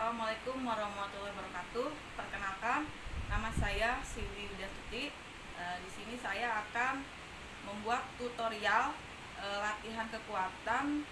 Assalamualaikum warahmatullahi wabarakatuh. Perkenalkan, nama saya Siwi Widyatuti. Di sini saya akan membuat tutorial latihan kekuatan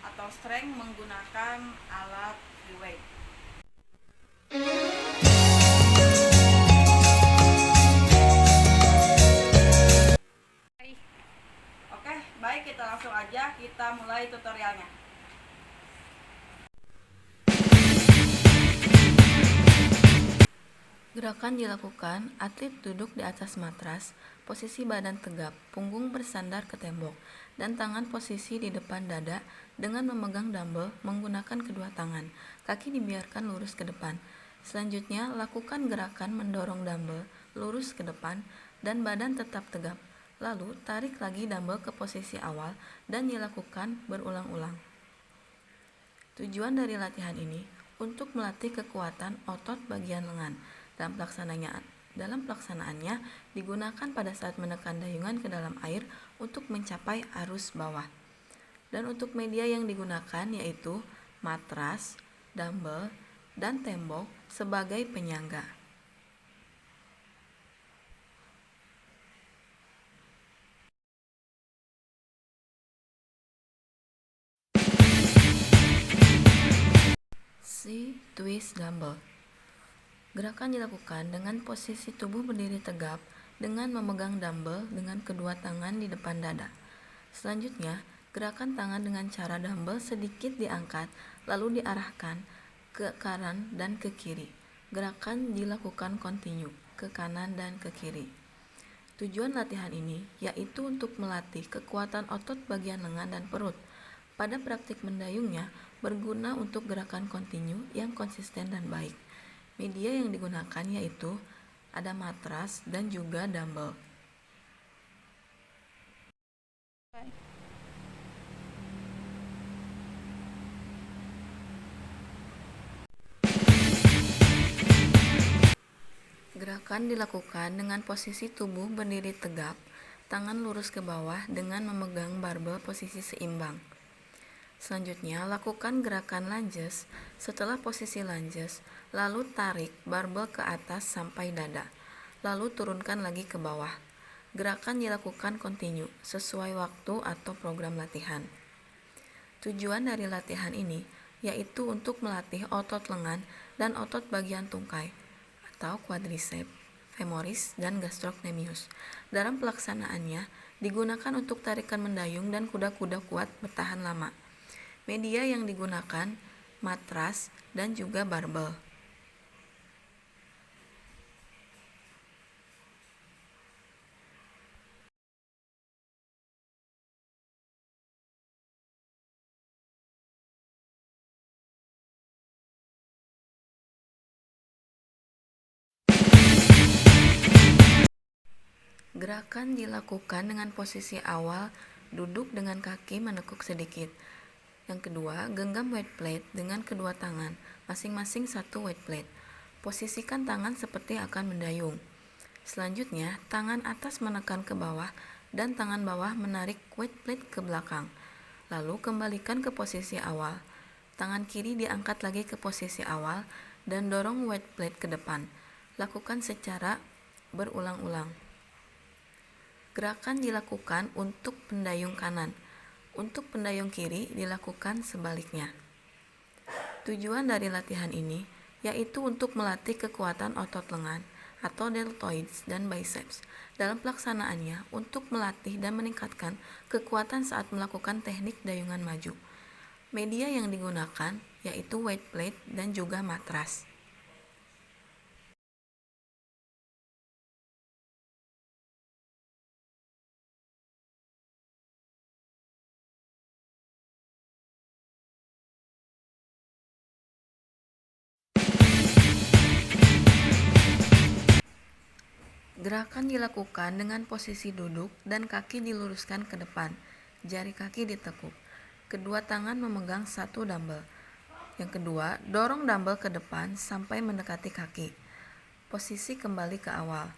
atau strength menggunakan alat free weight. Oke, baik, kita langsung aja kita mulai tutorialnya. Gerakan dilakukan, atlet duduk di atas matras, posisi badan tegap, punggung bersandar ke tembok, dan tangan posisi di depan dada dengan memegang dumbbell menggunakan kedua tangan. Kaki dibiarkan lurus ke depan. Selanjutnya, lakukan gerakan mendorong dumbbell lurus ke depan dan badan tetap tegap. Lalu, tarik lagi dumbbell ke posisi awal dan dilakukan berulang-ulang. Tujuan dari latihan ini untuk melatih kekuatan otot bagian lengan. Dalam pelaksanaannya digunakan pada saat menekan dayungan ke dalam air untuk mencapai arus bawah. Dan untuk media yang digunakan yaitu matras, dumbbell, dan tembok sebagai penyangga. Twist dumbbell. Gerakan dilakukan dengan posisi tubuh berdiri tegap dengan memegang dumbbell dengan kedua tangan di depan dada. Selanjutnya, gerakan tangan dengan cara dumbbell sedikit diangkat lalu diarahkan ke kanan dan ke kiri. Gerakan dilakukan kontinu ke kanan dan ke kiri. Tujuan latihan ini yaitu untuk melatih kekuatan otot bagian lengan dan perut. Pada praktik mendayungnya berguna untuk gerakan kontinu yang konsisten dan baik. Media yang digunakan yaitu ada matras dan juga dumbbell. Gerakan dilakukan dengan posisi tubuh berdiri tegap, tangan lurus ke bawah dengan memegang barbel posisi seimbang. Selanjutnya, lakukan gerakan lunges. Setelah posisi lunges, lalu tarik barbel ke atas sampai dada, lalu turunkan lagi ke bawah. Gerakan dilakukan kontinu sesuai waktu atau program latihan. Tujuan dari latihan ini yaitu untuk melatih otot lengan dan otot bagian tungkai atau quadriceps, femoris, dan gastrocnemius. Dalam pelaksanaannya digunakan untuk tarikan mendayung dan kuda-kuda kuat bertahan lama. Media yang digunakan matras dan juga barbel. Gerakan dilakukan dengan posisi awal duduk dengan kaki menekuk sedikit. Yang kedua, genggam weight plate dengan kedua tangan, masing-masing satu weight plate. Posisikan tangan seperti akan mendayung. Selanjutnya, tangan atas menekan ke bawah dan tangan bawah menarik weight plate ke belakang. Lalu kembalikan ke posisi awal. Tangan kiri diangkat lagi ke posisi awal dan dorong weight plate ke depan. Lakukan secara berulang-ulang. Gerakan dilakukan untuk pendayung kanan. Untuk pendayung kiri dilakukan sebaliknya. Tujuan dari latihan ini yaitu untuk melatih kekuatan otot lengan atau deltoids dan biceps. Dalam pelaksanaannya untuk melatih dan meningkatkan kekuatan saat melakukan teknik dayungan maju. Media yang digunakan yaitu weight plate dan juga matras. Gerakan dilakukan dengan posisi duduk dan kaki diluruskan ke depan, jari kaki ditekuk. Kedua tangan memegang satu dumbbell. Yang kedua, dorong dumbbell ke depan sampai mendekati kaki. Posisi kembali ke awal.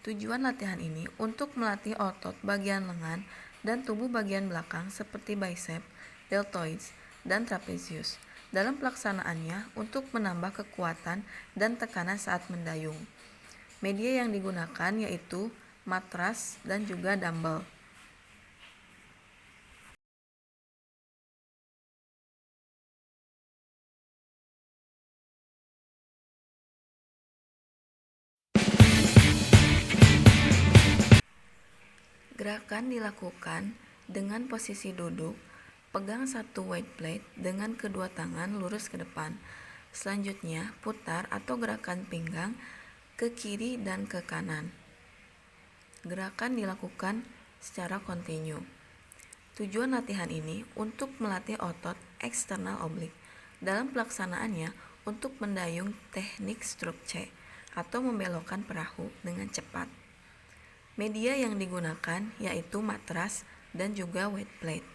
Tujuan latihan ini untuk melatih otot bagian lengan dan tubuh bagian belakang seperti bicep, deltoids, dan trapezius. dalam pelaksanaannya untuk menambah kekuatan dan tekanan saat mendayung. Media yang digunakan yaitu matras dan juga dumbbell. Gerakan dilakukan dengan posisi duduk, pegang satu weight plate dengan kedua tangan lurus ke depan. Selanjutnya, putar atau gerakan pinggang ke kiri dan ke kanan. Gerakan dilakukan secara kontinu. Tujuan latihan ini untuk melatih otot eksternal oblik. Dalam pelaksanaannya, untuk mendayung teknik stroke C atau membelokkan perahu dengan cepat. Media yang digunakan yaitu matras dan juga weight plate.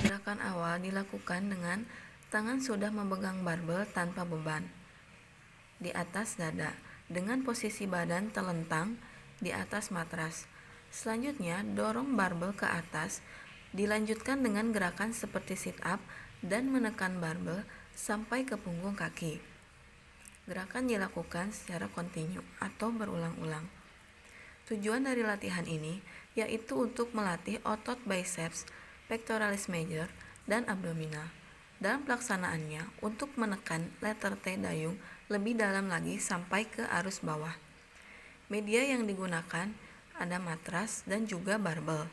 Gerakan awal dilakukan dengan tangan sudah memegang barbel tanpa beban di atas dada dengan posisi badan telentang di atas matras. Selanjutnya, dorong barbel ke atas, dilanjutkan dengan gerakan seperti sit up dan menekan barbel sampai ke punggung kaki. Gerakan dilakukan secara kontinu atau berulang-ulang. Tujuan dari latihan ini yaitu untuk melatih otot biceps, pectoralis major, dan abdominal. Dalam pelaksanaannya untuk menekan letter T dayung lebih dalam lagi sampai ke arus bawah. Media yang digunakan ada matras dan juga barbel.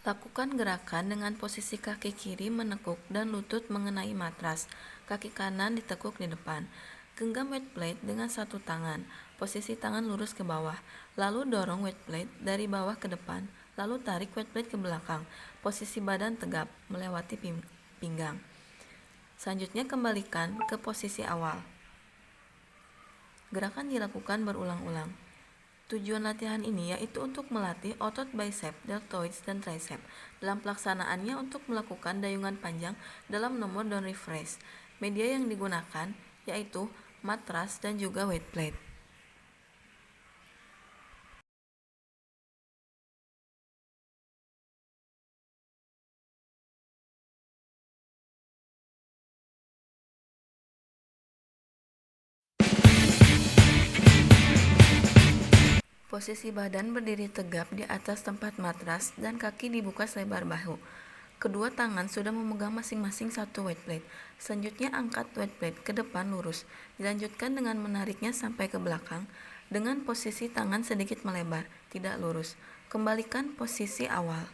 Lakukan gerakan dengan posisi kaki kiri menekuk dan lutut mengenai matras, kaki kanan ditekuk di depan. Genggam weight plate dengan satu tangan, posisi tangan lurus ke bawah, lalu dorong weight plate dari bawah ke depan, lalu tarik weight plate ke belakang, posisi badan tegap melewati pinggang. Selanjutnya kembalikan ke posisi awal. Gerakan dilakukan berulang-ulang. Tujuan latihan ini yaitu untuk melatih otot bicep, deltoids, dan tricep. Dalam pelaksanaannya untuk melakukan dayungan panjang dalam nomor down refresh. Media yang digunakan yaitu matras dan juga weight plate. Posisi badan berdiri tegap di atas tempat matras dan kaki dibuka selebar bahu. Kedua tangan sudah memegang masing-masing satu weight plate. Selanjutnya angkat weight plate ke depan lurus. Dilanjutkan dengan menariknya sampai ke belakang dengan posisi tangan sedikit melebar, tidak lurus. Kembalikan posisi awal.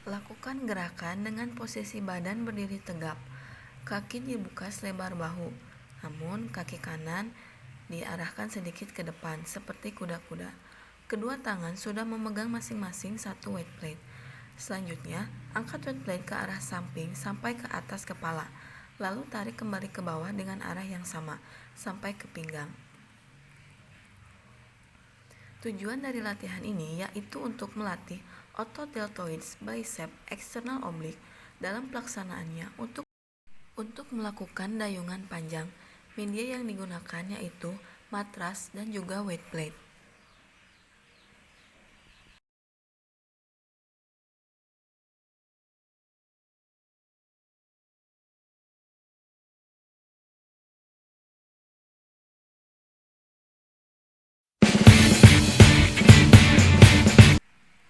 Lakukan gerakan dengan posisi badan berdiri tegap. Kaki dibuka selebar bahu, namun kaki kanan diarahkan sedikit ke depan seperti kuda-kuda. Kedua tangan sudah memegang masing-masing satu weight plate. Selanjutnya, angkat weight plate ke arah samping sampai ke atas kepala, lalu tarik kembali ke bawah dengan arah yang sama, sampai ke pinggang. Tujuan dari latihan ini yaitu untuk melatih otot deltoids, bicep, external oblique. Dalam pelaksanaannya untuk melakukan dayungan panjang. Media yang digunakan yaitu matras dan juga weight plate.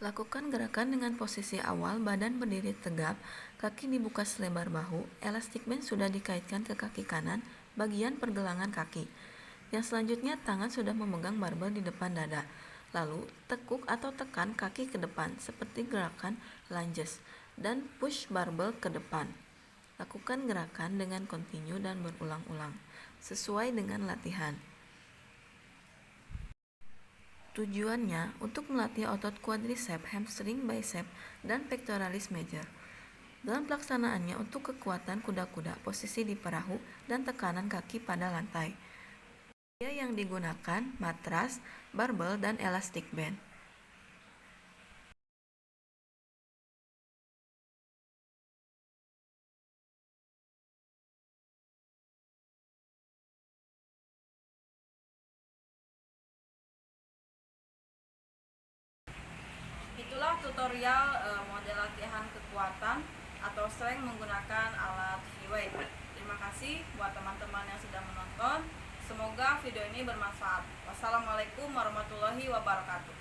Lakukan gerakan dengan posisi awal, badan berdiri tegap, kaki dibuka selebar bahu, elastic band sudah dikaitkan ke kaki kanan, bagian pergelangan kaki. Yang selanjutnya tangan sudah memegang barbel di depan dada. Lalu tekuk atau tekan kaki ke depan seperti gerakan lunges. dan push barbel ke depan. Lakukan gerakan dengan kontinu dan berulang-ulang, sesuai dengan latihan. Tujuannya untuk melatih otot quadricep, hamstring, bicep, dan pectoralis major. Dalam pelaksanaannya untuk kekuatan kuda-kuda, posisi di perahu, dan tekanan kaki pada lantai. Media yang digunakan matras, barbel, dan elastic band. Itulah tutorial model latihan kekuatan atau strength menggunakan alat V-weight. Terima kasih buat teman-teman yang sudah menonton. Semoga video ini bermanfaat. Wassalamualaikum warahmatullahi wabarakatuh.